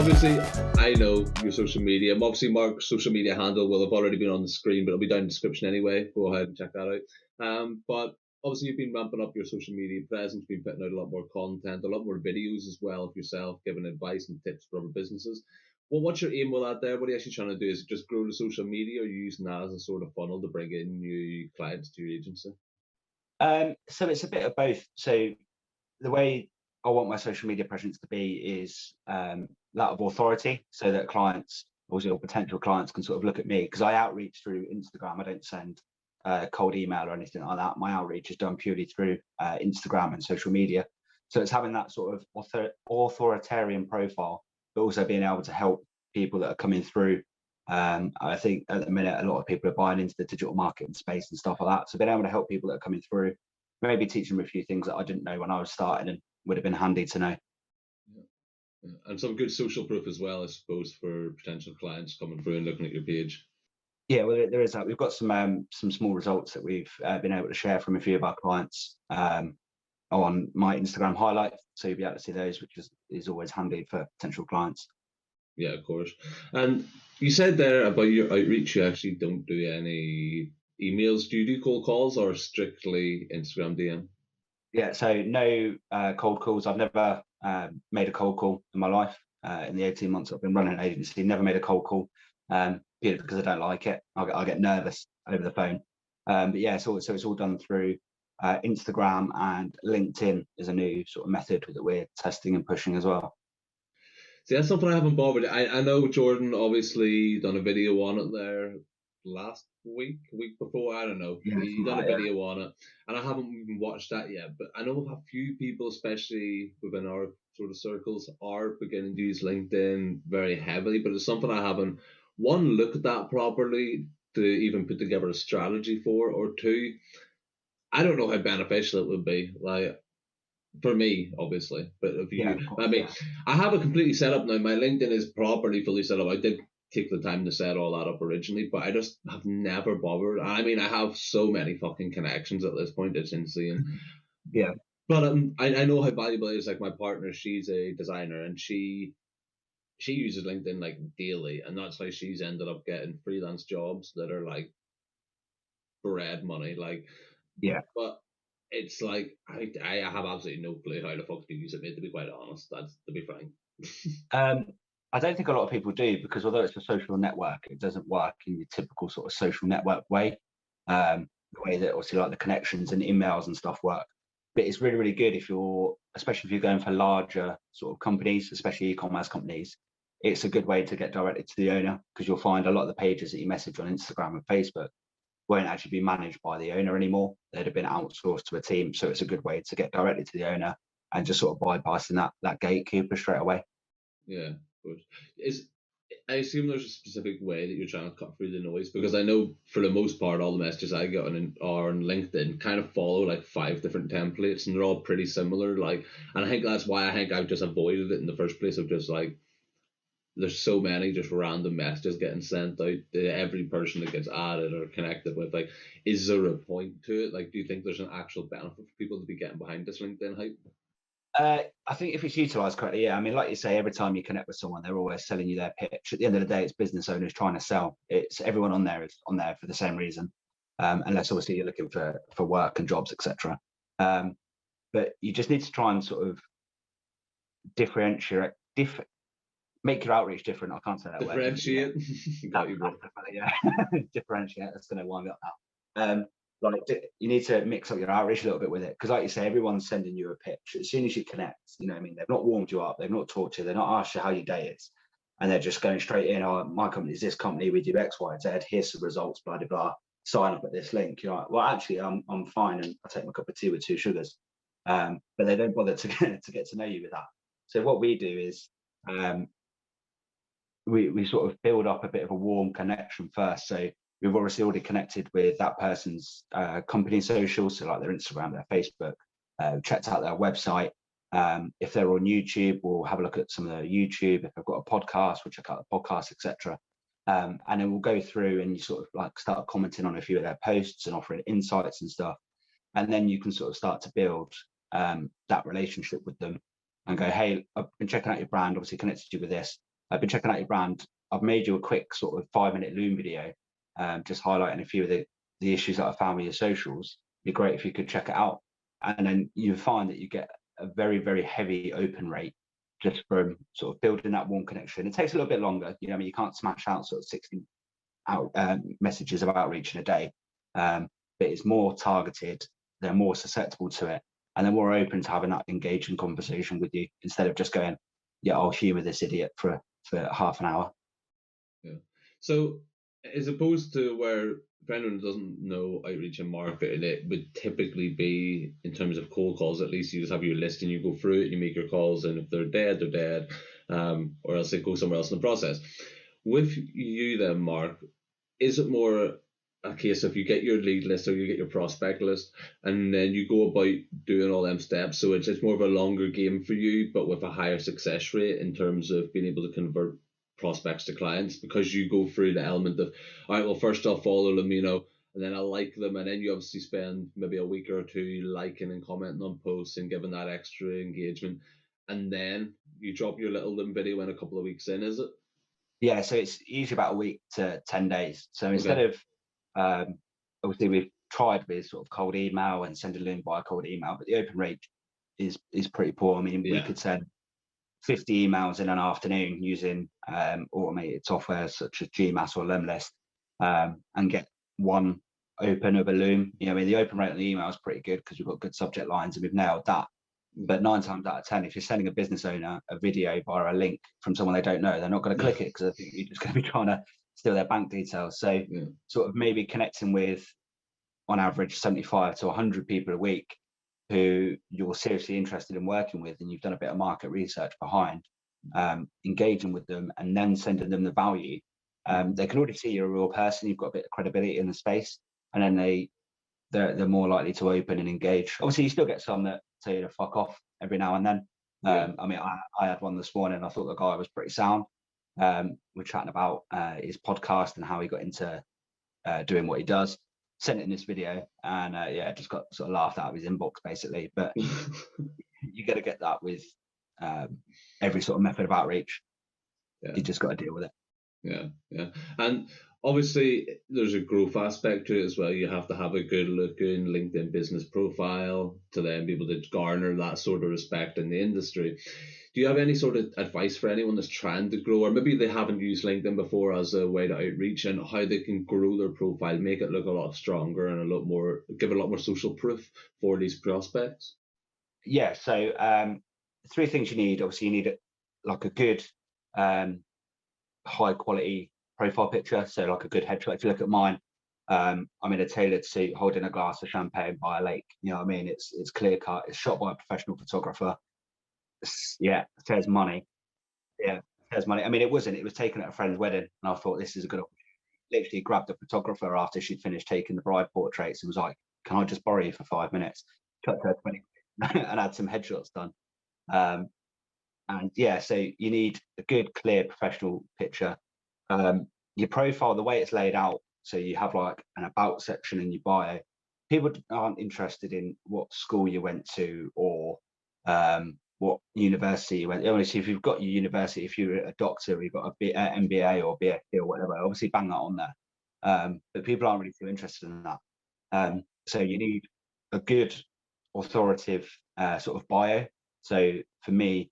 obviously, I know your social media. Obviously, Marc's social media handle will have already been on the screen, but it'll be down in the description anyway. Go ahead and check that out. But obviously, you've been ramping up your social media presence, been putting out a lot more content, a lot more videos as well of yourself, giving advice and tips for other businesses. Well, what's your aim with that there? What are you actually trying to do? Is it just grow the social media, or are you using that as a sort of funnel to bring in new clients to your agency? So it's a bit of both. So the way I want my social media presence to be is that of authority, so that clients, or potential clients, can sort of look at me, because I outreach through Instagram. I don't send cold email or anything like that. My outreach is done purely through Instagram and social media. So it's having that sort of authoritarian profile, but also being able to help people that are coming through. I think at the minute, a lot of people are buying into the digital marketing space and stuff like that. So being able to help people that are coming through, maybe teach them a few things that I didn't know when I was starting and would have been handy to know. Yeah. And some good social proof as well, I suppose, for potential clients coming through and looking at your page. Yeah, well, there is that. We've got some small results that we've been able to share from a few of our clients on my Instagram highlights, so you'll be able to see those, which is always handy for potential clients. Yeah, of course. And you said there about your outreach, you actually don't do any emails. Do you do cold calls or strictly Instagram DM? Yeah, so no cold calls. I've never made a cold call in my life. In the 18 months I've been running an agency, never made a cold call, purely because I don't like it. I'll get nervous over the phone. But yeah, so it's all done through Instagram, and LinkedIn is a new sort of method that we're testing and pushing as well. See, that's something I haven't bothered. I know Jordan obviously done a video on it there last week before, I don't know. Yeah, He done a video on it, and I haven't even watched that yet. But I know a few people, especially within our sort of circles, are beginning to use LinkedIn very heavily. But it's something I haven't, one, looked at that properly to even put together a strategy for, or two, I don't know how beneficial it would be. Like, for me, obviously, but if you, I mean, I have it completely set up now. My LinkedIn is properly fully set up. I did take the time to set all that up originally, but I just have never bothered. I mean, I have so many fucking connections at this point; it's insane. Yeah. But I know how valuable it is. Like, my partner, she's a designer, and she uses LinkedIn like daily, and that's how she's ended up getting freelance jobs that are like bread money. Like, yeah. But it's like I have absolutely no clue how the fuck to use it, mate, to be quite honest. That's to be frank. I don't think a lot of people do, because although it's a social network, it doesn't work in your typical sort of social network way. The way that obviously like the connections and emails and stuff work. But it's really, really good especially if you're going for larger sort of companies, especially e-commerce companies. It's a good way to get directly to the owner, because you'll find a lot of the pages that you message on Instagram and Facebook won't actually be managed by the owner anymore. They'd have been outsourced to a team. So it's a good way to get directly to the owner and just sort of bypassing that gatekeeper straight away. Yeah, but I assume there's a specific way that you're trying to cut through the noise, because I know for the most part all the messages I get on LinkedIn kind of follow like 5 different templates, and they're all pretty similar. Like, and I think that's why I've just avoided it in the first place, of just like, there's so many just random messages getting sent out to every person that gets added or connected with. Like, is there a point to it? Like, do you think there's an actual benefit for people to be getting behind this LinkedIn hype? I think if it's utilised correctly, yeah. I mean, like you say, every time you connect with someone, they're always selling you their pitch. At the end of the day, it's business owners trying to sell. It's everyone on there is on there for the same reason, unless obviously you're looking for work and jobs, etc. But you just need to try and sort of differentiate, make your outreach different. I can't say that differentiate. Word. Yeah, differentiate. That's going to wind me up now. Like, you need to mix up your outreach a little bit with it, because like you say, everyone's sending you a pitch. As soon as you connect, you know what I mean, they've not warmed you up, they've not talked to you, they're not asked you how your day is, and they're just going straight in. Oh, my company is this company, we do X, Y, Z, here's some results, blah, blah, blah, sign up at this link. You're like, well, actually, I'm fine, and I'll take my cup of tea with 2 sugars. But they don't bother to get to know you with that. So what we do is we sort of build up a bit of a warm connection first. So we've obviously already connected with that person's company socials, so like their Instagram, their Facebook, checked out their website. If they're on YouTube, we'll have a look at some of their YouTube. If they've got a podcast, we'll check out the podcast, etc. And then we'll go through and you sort of like start commenting on a few of their posts and offering insights and stuff. And then you can sort of start to build that relationship with them and go, hey, I've been checking out your brand, obviously connected you with this. I've been checking out your brand. I've made you a quick sort of 5-minute Loom video, just highlighting a few of the issues that I found with your socials. It'd be great if you could check it out. And then you find that you get a very, very heavy open rate just from sort of building that warm connection. It takes a little bit longer. You know, I mean, you can't smash out sort of 60 messages of outreach in a day, but it's more targeted. They're more susceptible to it, and they're more open to having that engaging conversation with you instead of just going, "Yeah, I'll humour this idiot for half an hour." Yeah. So as opposed to where, for anyone who doesn't know outreach and marketing, it would typically be in terms of cold calls. At least you just have your list and you go through it, you make your calls, and if they're dead, they're dead, or else they go somewhere else in the process. With you then, Mark, is it more a case of you get your lead list or you get your prospect list and then you go about doing all them steps, so it's more of a longer game for you but with a higher success rate in terms of being able to convert prospects to clients, because you go through the element of, all right, well, first I'll follow them, and then I'll like them, and then you obviously spend maybe a week or two liking and commenting on posts and giving that extra engagement, and then you drop your little video in a couple of weeks in, is it? Yeah, so it's usually about a week to 10 days. So instead Okay. of, obviously we've tried with sort of cold email and sending them via cold email, but the open rate is pretty poor. I mean, we could send 50 emails in an afternoon using automated software such as GMass or Lemlist, and get one open of a Loom. You know, I mean, the open rate on the email is pretty good because we've got good subject lines and we've nailed that. But 9 times out of 10, if you're sending a business owner a video via a link from someone they don't know, they're not going to click it because I think you're just going to be trying to steal their bank details. So sort of maybe connecting with, on average, 75 to 100 people a week who you're seriously interested in working with and you've done a bit of market research behind, engaging with them and then sending them the value. They can already see you're a real person, you've got a bit of credibility in the space, and then they're more likely to open and engage. Obviously, you still get some that tell you to fuck off every now and then. I mean, I had one this morning. I thought the guy was pretty sound. We're chatting about his podcast and how he got into doing what he does. Sent it in this video, and yeah, just got sort of laughed out of his inbox basically. But you got to get that with every sort of method of outreach. You just got to deal with it. Yeah. And obviously there's a growth aspect to it as well. You have to have a good looking LinkedIn business profile to then be able to garner that sort of respect in the industry. Do you have any sort of advice for anyone that's trying to grow, or maybe they haven't used LinkedIn before as a way to outreach, and how they can grow their profile, make it look a lot stronger and give it a lot more social proof for these prospects? Yeah, so 3 things you need. Obviously, you need like a good high quality profile picture, so like a good headshot. If you look at mine, I'm in a tailored suit holding a glass of champagne by a lake. You know what I mean? It's clear cut. It's shot by a professional photographer. Yeah, says money. Yeah, says money. I mean, it wasn't. It was taken at a friend's wedding, and I thought this is a good opportunity. Literally grabbed the photographer after she'd finished taking the bride portraits and was like, "Can I just borrow you for 5 minutes?" Chucked her 20 and had some headshots done. And yeah, so you need a good, clear, professional picture. Your profile, the way it's laid out, so you have like an about section in your bio. People aren't interested in what school you went to or what university you went. Obviously, if you've got your university, if you're a doctor, or you've got a MBA or BSc or whatever, obviously bang that on there. But people aren't really too interested in that. So you need a good, authoritative sort of bio. So for me,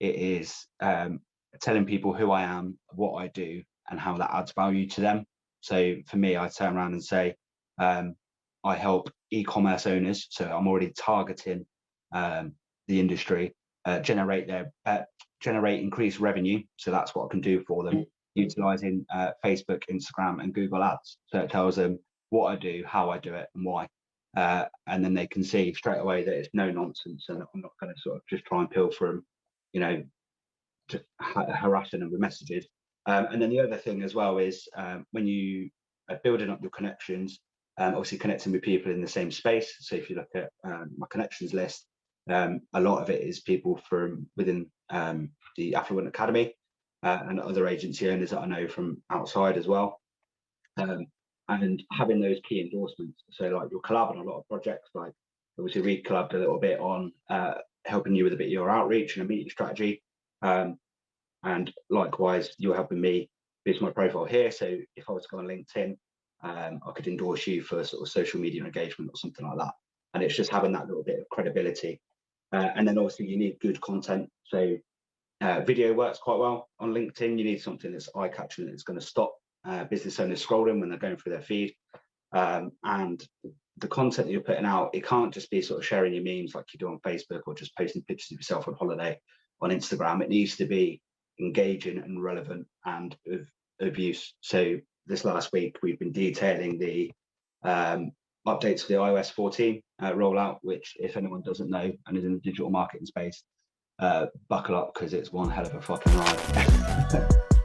it is telling people who I am, what I do, and how that adds value to them. So for me, I turn around and say, I help e-commerce owners. So I'm already targeting the industry, generate increased revenue. So that's what I can do for them, utilizing Facebook, Instagram, and Google Ads. So it tells them what I do, how I do it, and why. And then they can see straight away that it's no nonsense, and I'm not going to sort of just try and pilfer them, you know, just harassing them with messages. And then the other thing as well is when you are building up your connections, obviously connecting with people in the same space. So if you look at my connections list, a lot of it is people from within the Affluent Academy and other agency owners that I know from outside as well. And having those key endorsements. So like you'll collab on a lot of projects, like obviously we collabed a little bit on helping you with a bit of your outreach and a meeting strategy. And And likewise, you're helping me boost my profile here. So if I was to go on LinkedIn, I could endorse you for sort of social media engagement or something like that. And it's just having that little bit of credibility. And then obviously you need good content. So video works quite well on LinkedIn. You need something that's eye-catching, that's going to stop business owners scrolling when they're going through their feed. And the content that you're putting out, it can't just be sort of sharing your memes like you do on Facebook or just posting pictures of yourself on holiday on Instagram. It needs to be engaging and relevant and of use. So this last week, we've been detailing the updates to the iOS 14 rollout, which if anyone doesn't know and is in the digital marketing space, buckle up because it's one hell of a fucking ride.